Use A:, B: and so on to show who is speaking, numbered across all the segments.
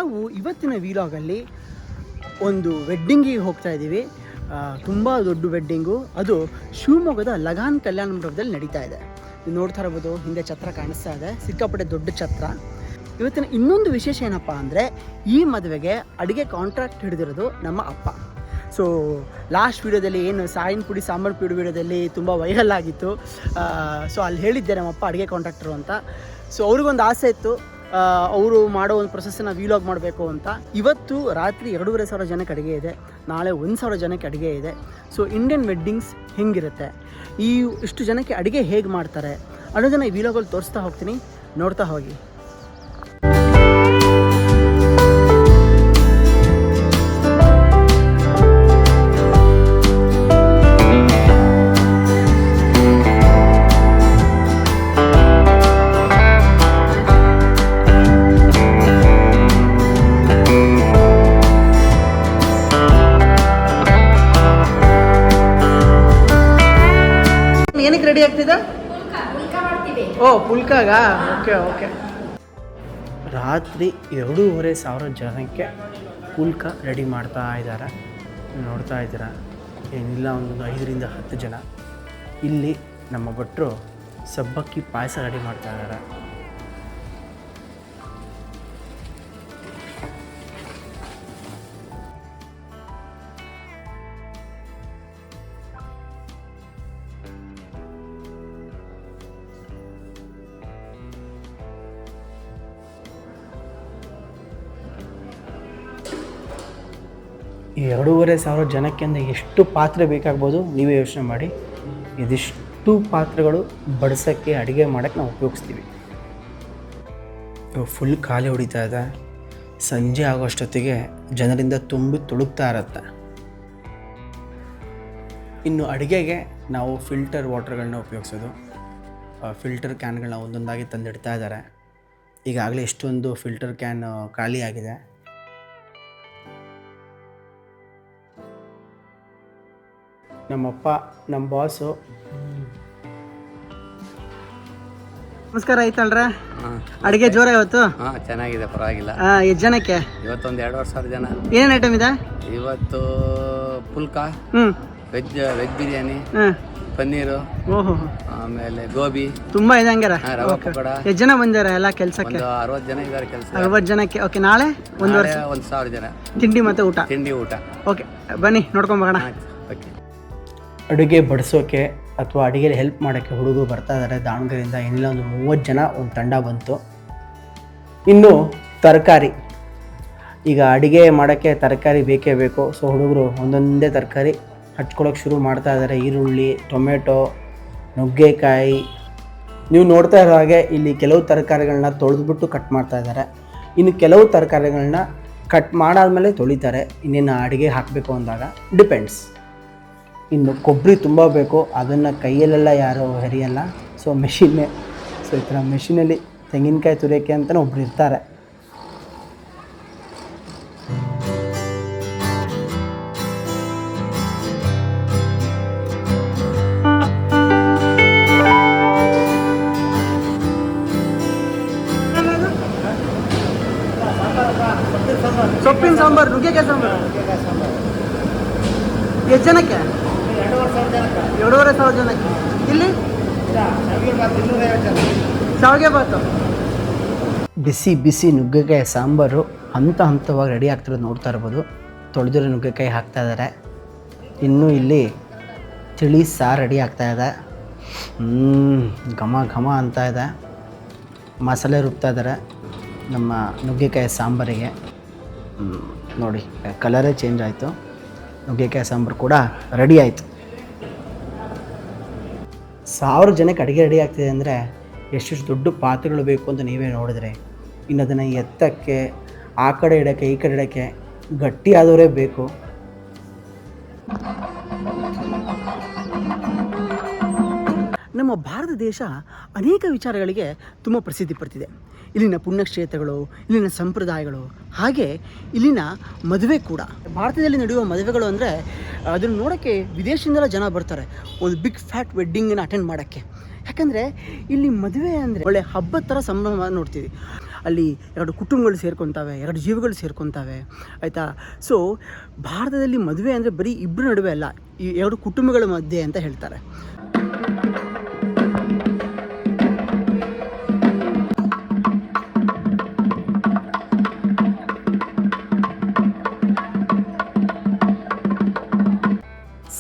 A: ನಾವು ಇವತ್ತಿನ ವೀಲಾಗಲ್ಲಿ ಒಂದು ವೆಡ್ಡಿಂಗಿಗೆ ಹೋಗ್ತಾ ಇದ್ದೀವಿ. ತುಂಬ ದೊಡ್ಡ ವೆಡ್ಡಿಂಗು, ಅದು ಶಿವಮೊಗ್ಗದ ಲಗಾನ್ ಕಲ್ಯಾಣ ಮಂಟಪದಲ್ಲಿ ನಡೀತಾ ಇದೆ. ನೀವು ನೋಡ್ತಾ ಇರ್ಬೋದು, ಹಿಂದೆ ಛತ್ರ ಕಾಣಿಸ್ತಾ ಇದೆ, ಸಿಕ್ಕಾಪಟ್ಟೆ ದೊಡ್ಡ ಛತ್ರ. ಇವತ್ತಿನ ಇನ್ನೊಂದು ವಿಶೇಷ ಏನಪ್ಪ ಅಂದರೆ, ಈ ಮದುವೆಗೆ ಅಡುಗೆ ಕಾಂಟ್ರಾಕ್ಟ್ ಹಿಡಿದಿರೋದು ನಮ್ಮ ಅಪ್ಪ. ಸೊ ಲಾಸ್ಟ್ ವೀಡಿಯೋದಲ್ಲಿ ಏನು ಸಾಯಿನ ಪುಡಿ ಸಾಂಬಾರು ಪುಡಿ ವೀಡಿಯೋದಲ್ಲಿ ತುಂಬ ವೈರಲ್ ಆಗಿತ್ತು. ಸೊ ಅಲ್ಲಿ ಹೇಳಿದ್ದೆ ನಮ್ಮಪ್ಪ ಅಡುಗೆ ಕಾಂಟ್ರಾಕ್ಟರು ಅಂತ. ಸೊ ಅವ್ರಿಗೊಂದು ಆಸೆ ಇತ್ತು, ಅವರು ಮಾಡೋ ಒಂದು ಪ್ರೊಸೆಸ್ಸನ್ನು ವೀಲಾಗ್ ಮಾಡಬೇಕು ಅಂತ. ಇವತ್ತು ರಾತ್ರಿ 2,500 ಜನಕ್ಕೆ ಅಡುಗೆ ಇದೆ, ನಾಳೆ 1,000 ಜನಕ್ಕೆ ಅಡುಗೆ ಇದೆ. ಸೊ ಇಂಡಿಯನ್ ವೆಡ್ಡಿಂಗ್ಸ್ ಹೆಂಗಿರುತ್ತೆ, ಇಷ್ಟು ಜನಕ್ಕೆ ಅಡುಗೆ ಹೇಗೆ ಮಾಡ್ತಾರೆ ಅನ್ನೋದನ್ನು ಈ ವೀಲಾಗಲ್ಲಿ ತೋರಿಸ್ತಾ ಹೋಗ್ತೀನಿ, ನೋಡ್ತಾ ಹೋಗಿ. ಏನಕ್ಕೆ ರೆಡಿ ಆಗ್ತಿದೆ? ಓ, ಪುಲ್ಕಾಗ. Okay okay. ರಾತ್ರಿ 2,500 ಜನಕ್ಕೆ ಪುಲ್ಕ ರೆಡಿ ಮಾಡ್ತಾ ಇದ್ದಾರೆ. ನೋಡ್ತಾ ಇದ್ದೀರಾ, ಏನಿಲ್ಲ ಒಂದು 5ರಿಂದ 10 ಜನ. ಇಲ್ಲಿ ನಮ್ಮ ಭಟ್ರು ಸಬ್ಬಕ್ಕಿ ಪಾಯಸ ರೆಡಿ ಮಾಡ್ತಾ ಇದ್ದಾರೆ. ಈ 2,500 ಜನಕ್ಕೆ ಅಂದರೆ ಎಷ್ಟು ಪಾತ್ರೆ ಬೇಕಾಗ್ಬೋದು ನೀವೇ ಯೋಚನೆ ಮಾಡಿ. ಇದಿಷ್ಟು ಪಾತ್ರೆಗಳು ಬಡಿಸೋಕ್ಕೆ, ಅಡುಗೆ ಮಾಡೋಕ್ಕೆ ನಾವು ಉಪಯೋಗಿಸ್ತೀವಿ. ಫುಲ್ ಖಾಲಿ ಹೊಡಿತಾ ಇದೆ. ಸಂಜೆ ಆಗೋಷ್ಟೊತ್ತಿಗೆ ಜನರಿಂದ ತುಂಬಿ ತುಳುಕ್ತಾ ಇರುತ್ತೆ. ಇನ್ನು ಅಡುಗೆಗೆ ನಾವು ಫಿಲ್ಟರ್ ವಾಟರ್ಗಳನ್ನ ಉಪಯೋಗಿಸೋದು. ಫಿಲ್ಟರ್ ಕ್ಯಾನ್ಗಳನ್ನ ಒಂದೊಂದಾಗಿ ತಂದಿಡ್ತಾ ಇದ್ದಾರೆ. ಈಗಾಗಲೇ ಎಷ್ಟೊಂದು ಫಿಲ್ಟರ್ ಕ್ಯಾನ್ ಖಾಲಿ ಆಗಿದೆ. ನಮ್ಮಪ್ಪ, ನಮ್ಮ ಬಾಸು. ನಮಸ್ಕಾರ. ಆಯ್ತಲ್ರ ಅಡುಗೆ ಜೋರ ಇವತ್ತು?
B: ಚೆನ್ನಾಗಿದೆ, ಪರವಾಗಿಲ್ಲ.
A: ಎಷ್ಟು ಜನಕ್ಕೆ?
B: ಇವತ್ತೊಂದು 2,500 ಜನ.
A: ಏನೇನು ಐಟಮ್ ಇದೆ
B: ಇವತ್ತು? ಪುಲ್ಕ, ವೆಜ್ ಬಿರಿಯಾನಿ, ಪನ್ನೀರು, ಆಮೇಲೆ ಗೋಬಿ,
A: ತುಂಬಾ ಇದೆ ಹಂಗಾರ.
B: ರವಾ ಪಕೋಡ.
A: ಎಷ್ಟು ಜನ ಬಂದಿದ್ದಾರೆ ಎಲ್ಲ ಕೆಲಸಕ್ಕೆ?
B: 60 ಜನ ಇದ್ದಾರೆ ಕೆಲಸ.
A: 60 ಜನಕ್ಕೆ. ಓಕೆ. ನಾಳೆ
B: 1,000 ಜನ.
A: ತಿಂಡಿ ಮತ್ತೆ ಊಟ?
B: ತಿಂಡಿ ಊಟ.
A: ಓಕೆ, ಬನ್ನಿ ನೋಡ್ಕೊಂಬೋಣ.
B: ಓಕೆ.
A: ಅಡುಗೆ ಬಡಿಸೋಕೆ ಅಥವಾ ಅಡುಗೆಲಿ ಹೆಲ್ಪ್ ಮಾಡೋಕ್ಕೆ ಹುಡುಗರು ಬರ್ತಾ ಇದ್ದಾರೆ ದಾವಣಗೆರೆಯಿಂದ. ಏನಿಲ್ಲ ಒಂದು 30 ಜನ ಒಂದು ತಂಡ ಬಂತು. ಇನ್ನು ತರಕಾರಿ, ಈಗ ಅಡುಗೆ ಮಾಡೋಕ್ಕೆ ತರಕಾರಿ ಬೇಕೇ ಬೇಕು. ಸೊ ಹುಡುಗರು ಒಂದೊಂದೇ ತರಕಾರಿ ಹಚ್ಕೊಳ್ಳೋಕೆ ಶುರು ಮಾಡ್ತಾ ಇದ್ದಾರೆ. ಈರುಳ್ಳಿ, ಟೊಮೆಟೊ, ನುಗ್ಗೆಕಾಯಿ. ನೀವು ನೋಡ್ತಾ ಇರೋ ಹಾಗೆ ಇಲ್ಲಿ ಕೆಲವು ತರಕಾರಿಗಳನ್ನ ತೊಳೆದ್ಬಿಟ್ಟು ಕಟ್ ಮಾಡ್ತಾ ಇದ್ದಾರೆ. ಇನ್ನು ಕೆಲವು ತರಕಾರಿಗಳನ್ನ ಕಟ್ ಮಾಡಾದ್ಮೇಲೆ ತೊಳಿತಾರೆ, ಇನ್ನೇನು ಅಡುಗೆ ಹಾಕಬೇಕು ಅಂದಾಗ. ಡಿಪೆಂಡ್ಸ್. ಇನ್ನು ಕೊಬ್ಬರಿ ತುಂಬ ಬೇಕು, ಅದನ್ನು ಕೈಯಲ್ಲೆಲ್ಲ ಯಾರು ಹೆರಿಯಲ್ಲ. ಸೊ ಮೆಷಿನ್ನೇ. ಸೊ ಈ ಥರ ಮೆಷಿನಲ್ಲಿ ತೆಂಗಿನಕಾಯಿ ತುರಿಯೋಕ್ಕೆ ಅಂತಲೇ ಒಬ್ರು ಇರ್ತಾರೆ. ಸೊಪ್ಪಿನ ಸಾಂಬಾರು, ನುಗ್ಗೆಕಾಯಿ ಸಾಂಬಾರು. ಎಷ್ಟು ಜನಕ್ಕೆ? 2,500 ಜನಕ್ಕೆ. ಇಲ್ಲಿ ಶಾವಿಗೆ ಬಾತು. ಬಿಸಿ ಬಿಸಿ ನುಗ್ಗೆಕಾಯಿ ಸಾಂಬಾರು ಹಂತವಾಗಿ ರೆಡಿ ಆಗ್ತಿರೋದು ನೋಡ್ತಾ ಇರ್ಬೋದು. ತೊಳೆದಿರೋ ನುಗ್ಗೆಕಾಯಿ ಹಾಕ್ತಾ ಇದ್ದಾರೆ. ಇನ್ನೂ ಇಲ್ಲಿ ತಿಳಿ ಸಾರು ರೆಡಿ ಆಗ್ತಾ ಇದೆ. ಘಮ ಘಮ ಅಂತ ಇದೆ. ಮಸಾಲೆ ರುಬ್ತಾ ಇದ್ದಾರೆ ನಮ್ಮ ನುಗ್ಗೆಕಾಯಿ ಸಾಂಬಾರಿಗೆ. ನೋಡಿ, ಕಲರೇ ಚೇಂಜ್ ಆಯಿತು. ನುಗ್ಗೆಕಾಯಿ ಸಾಂಬಾರು ಕೂಡ ರೆಡಿ ಆಯಿತು. 1,000 ಜನಕ್ಕೆ ಅಡುಗೆ ರೆಡಿ ಆಗ್ತಿದೆ ಅಂದರೆ ಎಷ್ಟೆಷ್ಟು ದೊಡ್ಡ ಪಾತ್ರೆಗಳು ಬೇಕು ಅಂತ ನೀವೇ ನೋಡಿದ್ರೆ. ಇನ್ನು ಅದನ್ನು ಎತ್ತಕ್ಕೆ, ಆ ಕಡೆ ಇಡೋಕ್ಕೆ, ಈ ಕಡೆ ಇಡೋಕ್ಕೆ ಗಟ್ಟಿಯಾದವರೇ ಬೇಕು. ನಮ್ಮ ಭಾರತ ದೇಶ ಅನೇಕ ವಿಚಾರಗಳಿಗೆ ತುಂಬ ಪ್ರಸಿದ್ಧಿ ಪಡೆದಿದೆ. ಇಲ್ಲಿನ ಪುಣ್ಯಕ್ಷೇತ್ರಗಳು, ಇಲ್ಲಿನ ಸಂಪ್ರದಾಯಗಳು, ಹಾಗೆ ಇಲ್ಲಿನ ಮದುವೆ ಕೂಡ. ಭಾರತದಲ್ಲಿ ನಡೆಯುವ ಮದುವೆಗಳು ಅಂದರೆ ಅದನ್ನು ನೋಡೋಕ್ಕೆ ವಿದೇಶದಿಂದೆಲ್ಲ ಜನ ಬರ್ತಾರೆ, ಒಂದು ಬಿಗ್ ಫ್ಯಾಟ್ ವೆಡ್ಡಿಂಗನ್ನು ಅಟೆಂಡ್ ಮಾಡೋಕ್ಕೆ. ಯಾಕಂದರೆ ಇಲ್ಲಿ ಮದುವೆ ಅಂದರೆ ಒಳ್ಳೆ ಹಬ್ಬದ ಥರ ಸಂಭ್ರಮ ನೋಡ್ತೀವಿ. ಅಲ್ಲಿ 2 ಕುಟುಂಬಗಳು ಸೇರ್ಕೊತಾವೆ, 2 ಜೀವಗಳು ಸೇರ್ಕೊತಾವೆ ಆಯಿತಾ. ಸೊ ಭಾರತದಲ್ಲಿ ಮದುವೆ ಅಂದರೆ ಬರೀ ಇಬ್ಬರು ನಡುವೆ ಅಲ್ಲ, ಈ 2 ಕುಟುಂಬಗಳ ಮಧ್ಯೆ ಅಂತ ಹೇಳ್ತಾರೆ.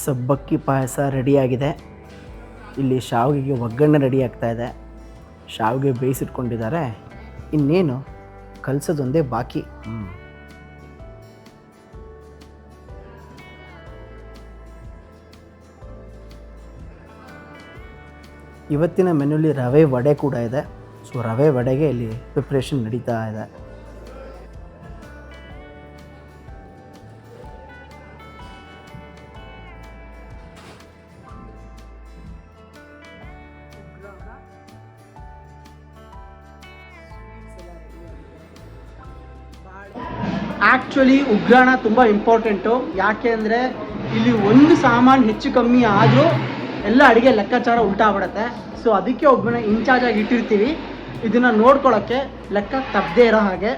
A: ಸಬ್ಬಕ್ಕಿ ಪಾಯಸ ರೆಡಿಯಾಗಿದೆ. ಇಲ್ಲಿ ಶಾವಿಗೆಗೆ ಒಗ್ಗರಣೆ ರೆಡಿ ಆಗ್ತಾ ಇದೆ. ಶಾವಿಗೆ ಬೇಯಿಸಿಟ್ಕೊಂಡಿದ್ದಾರೆ, ಇನ್ನೇನು ಕಲಸೋದೊಂದೇ ಬಾಕಿ. ಇವತ್ತಿನ ಮೆನುಲಿ ರವೆ ವಡೆ ಕೂಡ ಇದೆ. ಸೊ ರವೆ ವಡೆಗೆ ಇಲ್ಲಿ ಪ್ರಿಪ್ರೇಷನ್ ನಡೀತಾ ಇದೆ. ಆ್ಯಕ್ಚುಲಿ ಉಗ್ರಾಣ ತುಂಬ ಇಂಪಾರ್ಟೆಂಟು. ಯಾಕೆ ಅಂದರೆ ಇಲ್ಲಿ ಒಂದು ಸಾಮಾನು ಹೆಚ್ಚು ಕಮ್ಮಿ ಆದರೂ ಎಲ್ಲ ಅಡುಗೆ ಲೆಕ್ಕಾಚಾರ ಉಲ್ಟಾಗ್ಬಿಡುತ್ತೆ. ಸೊ ಅದಕ್ಕೆ ಒಬ್ಬನ ಇನ್ಚಾರ್ಜಾಗಿ ಇಟ್ಟಿರ್ತೀವಿ, ಇದನ್ನು ನೋಡ್ಕೊಳ್ಳೋಕ್ಕೆ, ಲೆಕ್ಕ ತಪ್ಪದೇ ಇರೋ ಹಾಗೆ.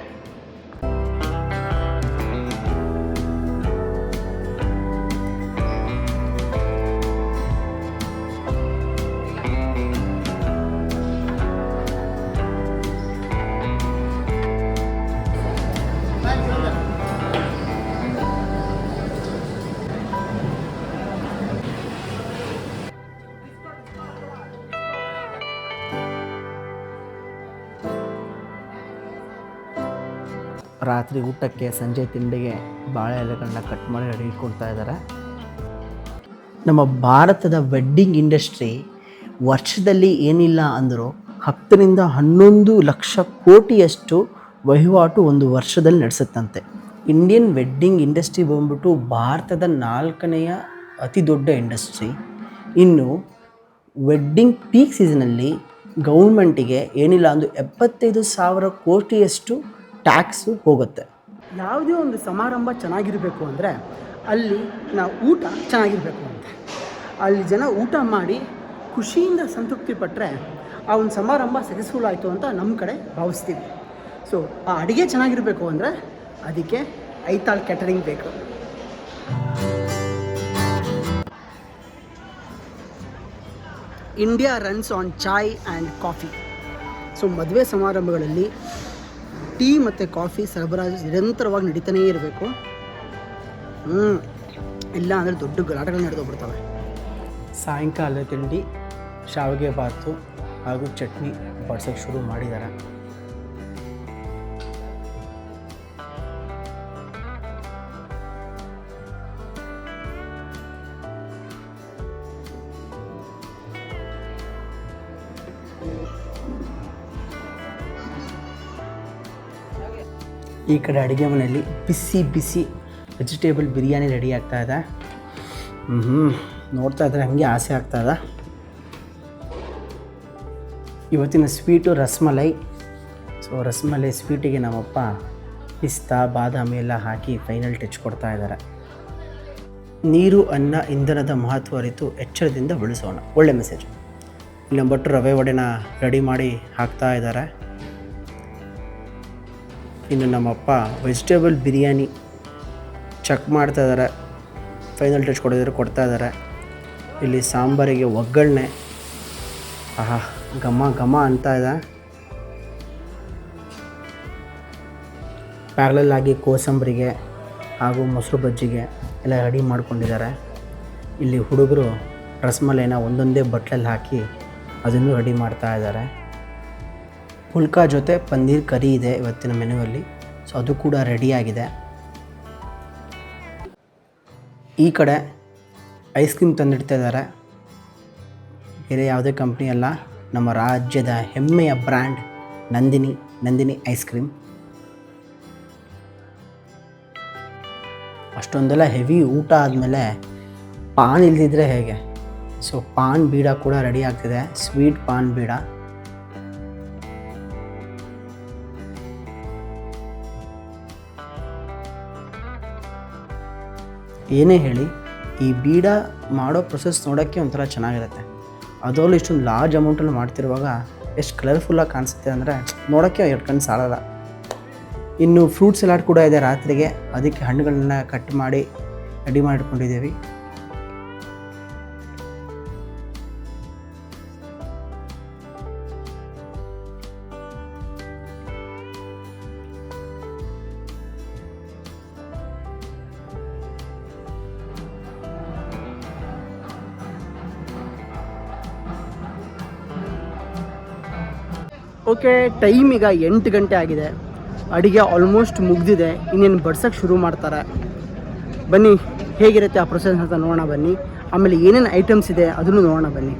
A: ರಾತ್ರಿ ಊಟಕ್ಕೆ, ಸಂಜೆ ತಿಂಡಿಗೆ ಬಾಳೆ ಎಲೆಗಳನ್ನ ಕಟ್ ಮಾಡಿ ರೆಡಿ ಇಟ್ಕೊಳ್ತಾ ಇದ್ದಾರೆ. ನಮ್ಮ ಭಾರತದ ವೆಡ್ಡಿಂಗ್ ಇಂಡಸ್ಟ್ರಿ ವರ್ಷದಲ್ಲಿ ಏನಿಲ್ಲ ಅಂದರೂ 10 ರಿಂದ 11 ಲಕ್ಷ ಕೋಟಿಯಷ್ಟು ವಹಿವಾಟು ಒಂದು ವರ್ಷದಲ್ಲಿ ನಡೆಸುತ್ತಂತೆ. ಇಂಡಿಯನ್ ವೆಡ್ಡಿಂಗ್ ಇಂಡಸ್ಟ್ರಿ ಬಂದ್ಬಿಟ್ಟು ಭಾರತದ 4ನೇ ಅತಿ ದೊಡ್ಡ ಇಂಡಸ್ಟ್ರಿ. ಇನ್ನು ವೆಡ್ಡಿಂಗ್ ಪೀಕ್ ಸೀಸನಲ್ಲಿ ಗೌರ್ಮೆಂಟಿಗೆ ಏನಿಲ್ಲ ಅಂದರೂ 75,000 ಕೋಟಿಯಷ್ಟು ಟ್ಯಾಕ್ಸು ಹೋಗುತ್ತೆ. ಯಾವುದೇ ಒಂದು ಸಮಾರಂಭ ಚೆನ್ನಾಗಿರಬೇಕು ಅಂದರೆ ಅಲ್ಲಿ ನಾವು ಊಟ ಚೆನ್ನಾಗಿರಬೇಕು ಅಂತ, ಅಲ್ಲಿ ಜನ ಊಟ ಮಾಡಿ ಖುಷಿಯಿಂದ ಸಂತೃಪ್ತಿ ಪಟ್ಟರೆ ಆ ಒಂದು ಸಮಾರಂಭ ಸಕ್ಸಸ್ಫುಲ್ ಆಯಿತು ಅಂತ ನಮ್ಮ ಕಡೆ ಭಾವಿಸ್ತೀವಿ. ಸೊ ಆ ಅಡುಗೆ ಚೆನ್ನಾಗಿರಬೇಕು ಅಂದರೆ ಅದಕ್ಕೆ ಐತಾಳ್ ಕ್ಯಾಟರಿಂಗ್ ಬೇಕು. India runs on chai and coffee. So ಮದುವೆ ಸಮಾರಂಭಗಳಲ್ಲಿ ಟೀ ಮತ್ತು ಕಾಫಿ ಸರಬರಾಜು ನಿರಂತರವಾಗಿ ನಡೀತಾನೇ ಇರಬೇಕು. ಇಲ್ಲ ಅಂದರೆ ದೊಡ್ಡ ಗಲಾಟೆಗಳು ನಡೆದೋಗ್ಬಿಡ್ತವೆ. ಸಾಯಂಕಾಲ ತಿಂಡಿ ಶಾವಿಗೆ ಬಾತು ಹಾಗೂ ಚಟ್ನಿ ಬಡ್ಸೋಕ್ಕೆ ಶುರು ಮಾಡಿದ್ದಾರೆ. ಈ ಕಡೆ ಅಡುಗೆ ಮನೆಯಲ್ಲಿ ಬಿಸಿ ಬಿಸಿ ವೆಜಿಟೇಬಲ್ ಬಿರಿಯಾನಿ ರೆಡಿ ಆಗ್ತಾ ಇದೆ. ನೋಡ್ತಾ ಇದ್ದರೆ ಹಾಗೆ ಆಸೆ ಆಗ್ತಾ ಇದೆ. ಇವತ್ತಿನ ಸ್ವೀಟು ರಸ್ಮಲೈ. ಸೊ ರಸ್ಮಲೈ ಸ್ವೀಟಿಗೆ ನಮ್ಮಪ್ಪ ಪಿಸ್ತಾ, ಬಾದಾಮಿ ಎಲ್ಲ ಹಾಕಿ ಫೈನಲ್ ಟಚ್ ಕೊಡ್ತಾ ಇದ್ದಾರೆ. ನೀರು, ಅನ್ನ, ಇಂಧನದ ಮಹತ್ವ ಅರಿತು ಎಚ್ಚರದಿಂದ ಬಳಸೋಣ. ಒಳ್ಳೆ ಮೆಸೇಜ್. ಇಲ್ಲಿ ನಮ್ಮ ಭಟ್ರು ರವೆ ವಡೆನ ರೆಡಿ ಮಾಡಿ ಹಾಕ್ತಾ ಇದ್ದಾರೆ. ಇನ್ನು ನಮ್ಮಪ್ಪ ವೆಜಿಟೇಬಲ್ ಬಿರಿಯಾನಿ ಚೆಕ್ ಮಾಡ್ತಾ ಇದ್ದಾರೆ, ಫೈನಲ್ ಟಚ್ ಕೊಡ್ತಾ ಇದ್ದಾರೆ. ಇಲ್ಲಿ ಸಾಂಬಾರಿಗೆ ಒಗ್ಗರಣೆ ಘಮ ಘಮ ಅಂತ ಇದೆ. ಪ್ಯಾರಲಾಗಿ ಕೋಸಂಬರಿಗೆ ಹಾಗೂ ಮೊಸರು ಬಜ್ಜಿಗೆ ಎಲ್ಲ ರೆಡಿ ಮಾಡ್ಕೊಂಡಿದ್ದಾರೆ. ಇಲ್ಲಿ ಹುಡುಗರು ರಸಮಲೈನ ಒಂದೊಂದೇ ಬಟ್ಲಲ್ಲಿ ಹಾಕಿ ಅದನ್ನು ರೆಡಿ ಮಾಡ್ತಾ ಇದ್ದಾರೆ. ಪುಲ್ಕಾ ಜೊತೆ ಪನ್ನೀರ್ ಕರಿ ಇದೆ ಇವತ್ತಿನ ಮೆನುವಲ್ಲಿ. ಸೊ ಅದು ಕೂಡ ರೆಡಿಯಾಗಿದೆ. ಈ ಕಡೆ ಐಸ್ ಕ್ರೀಮ್ ತಂದಿಡ್ತಾ ಇದ್ದಾರೆ. ಬೇರೆ ಯಾವುದೇ ಕಂಪ್ನಿ ಅಲ್ಲ, ನಮ್ಮ ರಾಜ್ಯದ ಹೆಮ್ಮೆಯ ಬ್ರ್ಯಾಂಡ್ ನಂದಿನಿ ಐಸ್ ಕ್ರೀಮ್. ಅಷ್ಟೊಂದೆಲ್ಲ ಹೆವಿ ಊಟ ಆದಮೇಲೆ ಪಾನ್ ಇಲ್ದಿದ್ರೆ ಹೇಗೆ. ಸೊ ಪಾನ್ ಬೀಡ ಕೂಡ ರೆಡಿ ಆಗ್ತಿದೆ, ಸ್ವೀಟ್ ಪಾನ್ ಬೀಡ. ಏನೇ ಹೇಳಿ, ಈ ಬೀಡ ಮಾಡೋ ಪ್ರೊಸೆಸ್ ನೋಡೋಕ್ಕೆ ಒಂಥರ ಚೆನ್ನಾಗಿರುತ್ತೆ. ಅದರಲ್ಲೂ ಇಷ್ಟೊಂದು ಲಾರ್ಜ್ ಅಮೌಂಟಲ್ಲಿ ಮಾಡ್ತಿರುವಾಗ ಎಷ್ಟು ಕಲರ್ಫುಲ್ಲಾಗಿ ಕಾಣಿಸುತ್ತೆ ಅಂದರೆ ನೋಡೋಕ್ಕೆ ಎರಡು ಕಣ್ಣು ಸಾಲಲ್ಲ. ಇನ್ನು ಫ್ರೂಟ್ ಸಲಾಡ್ ಕೂಡ ಇದೆ ರಾತ್ರಿಗೆ, ಅದಕ್ಕೆ ಹಣ್ಣುಗಳನ್ನ ಕಟ್ ಮಾಡಿ ರೆಡಿ ಮಾಡಿಟ್ಕೊಂಡಿದ್ದೀವಿ. ಓಕೆ, ಟೈಮ್ ಈಗ 8 ಗಂಟೆ ಆಗಿದೆ. ಅಡುಗೆ ಆಲ್ಮೋಸ್ಟ್ ಮುಗ್ದಿದೆ. ಇನ್ನೇನು ಬಡ್ಸೋಕ್ಕೆ ಶುರು ಮಾಡ್ತಾರೆ. ಬನ್ನಿ ಹೇಗಿರುತ್ತೆ ಆ ಪ್ರೊಸೆಸ್ ಅಂತ ನೋಡೋಣ ಬನ್ನಿ. ಆಮೇಲೆ ಏನೇನು ಐಟಮ್ಸ್ ಇದೆ ಅದನ್ನು ನೋಡೋಣ ಬನ್ನಿ.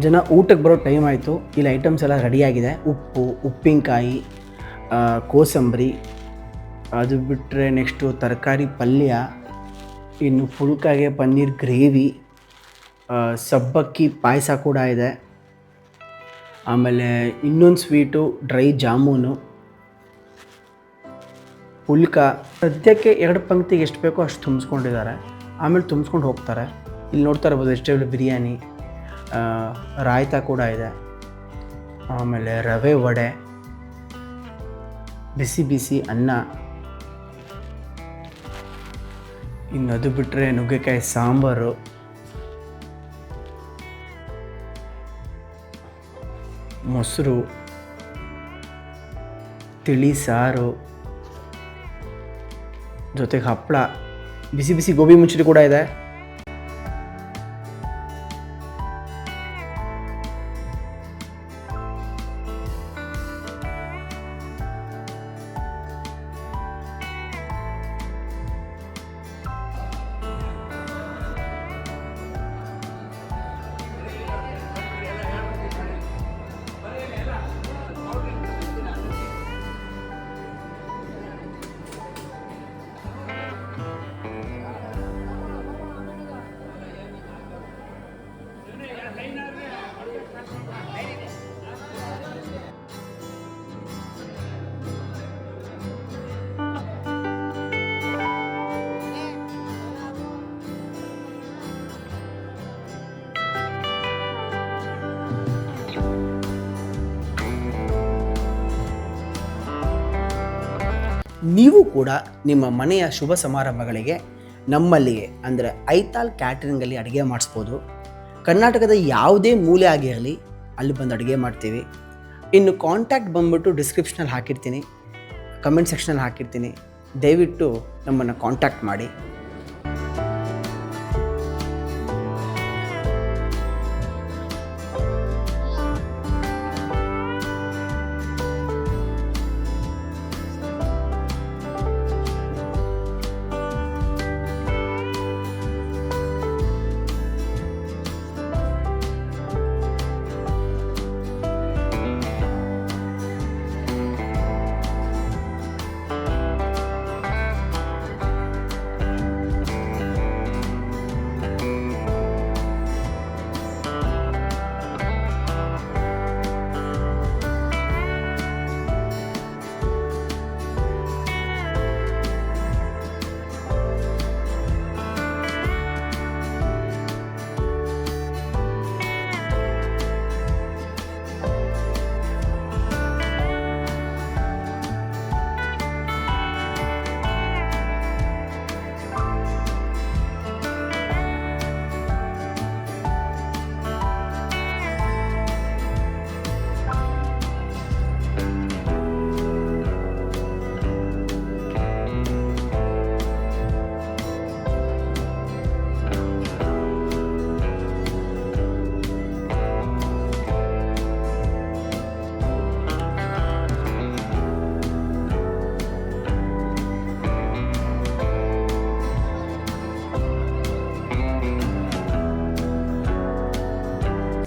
A: ಜನ ಊಟಕ್ಕೆ ಬರೋ ಟೈಮ್ ಆಯಿತು. ಇಲ್ಲಿ ಐಟಮ್ಸ್ ಎಲ್ಲ ರೆಡಿಯಾಗಿದೆ. ಉಪ್ಪು, ಉಪ್ಪಿನಕಾಯಿ, ಕೋಸಂಬರಿ, ಅದು ಬಿಟ್ಟರೆ ನೆಕ್ಸ್ಟು ತರಕಾರಿ ಪಲ್ಯ, ಇನ್ನು ಪುಲ್ಕಾಗೆ ಪನ್ನೀರ್ ಗ್ರೇವಿ, ಸಬ್ಬಕ್ಕಿ ಪಾಯಸ ಕೂಡ ಇದೆ. ಆಮೇಲೆ ಇನ್ನೊಂದು ಸ್ವೀಟು ಡ್ರೈ ಜಾಮೂನು, ಪುಲ್ಕ. ಸದ್ಯಕ್ಕೆ 2 ಪಂಕ್ತಿಗೆ ಎಷ್ಟು ಬೇಕೋ ಅಷ್ಟು ತುಂಬಿಸ್ಕೊಂಡಿದ್ದಾರೆ. ಆಮೇಲೆ ತುಂಬಿಸ್ಕೊಂಡು ಹೋಗ್ತಾರೆ. ಇಲ್ಲಿ ನೋಡ್ತಾ ಇರ್ಬೋದು ವೆಜಿಟೇಬಲ್ ಬಿರಿಯಾನಿ, ರಾಯ್ತ ಕೂಡ ಇದೆ. ಆಮೇಲೆ ರವೆ ವಡೆ, ಬಿಸಿ ಬಿಸಿ ಅನ್ನ, ಇನ್ನು ಅದು ಬಿಟ್ಟರೆ ನುಗ್ಗೆಕಾಯಿ ಸಾಂಬಾರು, ಮೊಸರು, ತಿಳಿ ಸಾರು, ಜೊತೆಗೆ ಹಪ್ಪಳ, ಬಿಸಿ ಬಿಸಿ ಗೋಬಿ ಮಂಚೂರಿ ಕೂಡ ಇದೆ. ನೀವು ಕೂಡ ನಿಮ್ಮ ಮನೆಯ ಶುಭ ಸಮಾರಂಭಗಳಿಗೆ ನಮ್ಮಲ್ಲಿಗೆ ಅಂದರೆ ಐತಾಲ್ ಕ್ಯಾಟ್ರಿಂಗಲ್ಲಿ ಅಡುಗೆ ಮಾಡಿಸ್ಬೋದು. ಕರ್ನಾಟಕದ ಯಾವುದೇ ಮೂಲೆ ಆಗಿರಲಿ ಅಲ್ಲಿ ಬಂದು ಅಡುಗೆ ಮಾಡ್ತೀವಿ. ಇನ್ನು ಕಾಂಟ್ಯಾಕ್ಟ್ ಬಂದುಬಿಟ್ಟು ಡಿಸ್ಕ್ರಿಪ್ಷನಲ್ಲಿ ಹಾಕಿರ್ತೀನಿ, ಕಮೆಂಟ್ ಸೆಕ್ಷನಲ್ಲಿ ಹಾಕಿರ್ತೀನಿ. ದಯವಿಟ್ಟು ನಮ್ಮನ್ನು ಕಾಂಟ್ಯಾಕ್ಟ್ ಮಾಡಿ.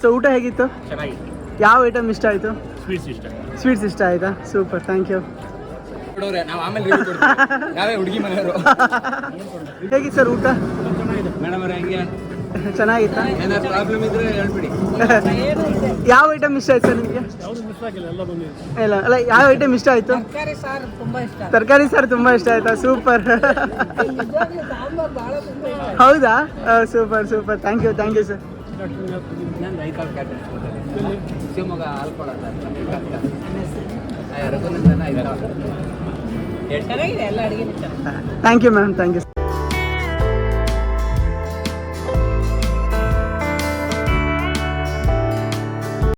A: ಸೊ ಊಟ ಹೇಗಿತ್ತು?
C: ಚೆನ್ನಾಗಿತ್ತು.
A: ಯಾವ ಐಟಮ್ ಇಷ್ಟ ಆಯಿತು?
C: ಸ್ವೀಟ್ಸ್ ಇಷ್ಟ.
A: ಸ್ವೀಟ್ಸ್ ಇಷ್ಟ ಆಯಿತಾ? Super, thank you.
B: ನಾವು ಆಮೇಲೆ ನಾವೇ ಹುಡುಗಿ ಮನೆಯವರು.
A: ಹೇಗಿತ್ತು ಸರ್ ಊಟ?
B: ಮೇಡಮ್ ಅವ್ರೆ ಹೆಂಗೆ
A: ಚೆನ್ನಾಗಿತ್ತಾ?
B: ಏನಾದ್ರು ಪ್ರಾಬ್ಲಮ್ ಇದ್ರೆ ಹೇಳ್ಬಿಡಿ.
A: ಯಾವ ಐಟಮ್ ಇಷ್ಟ ಆಯ್ತು ಸರ್ ನಿಮಗೆ? ಇಲ್ಲ ಅಲ್ಲ, ಯಾವ ಐಟಮ್ ಇಷ್ಟ ಆಯಿತು? ತರಕಾರಿ ಸಾರು ತುಂಬ ಇಷ್ಟ ಆಯ್ತಾ? ಸೂಪರ್. ಹೌದಾ? Super super, thank you sir.
B: Shivamogga ಆಲ್ಕೊಳ
A: thank you ma'am, thank you.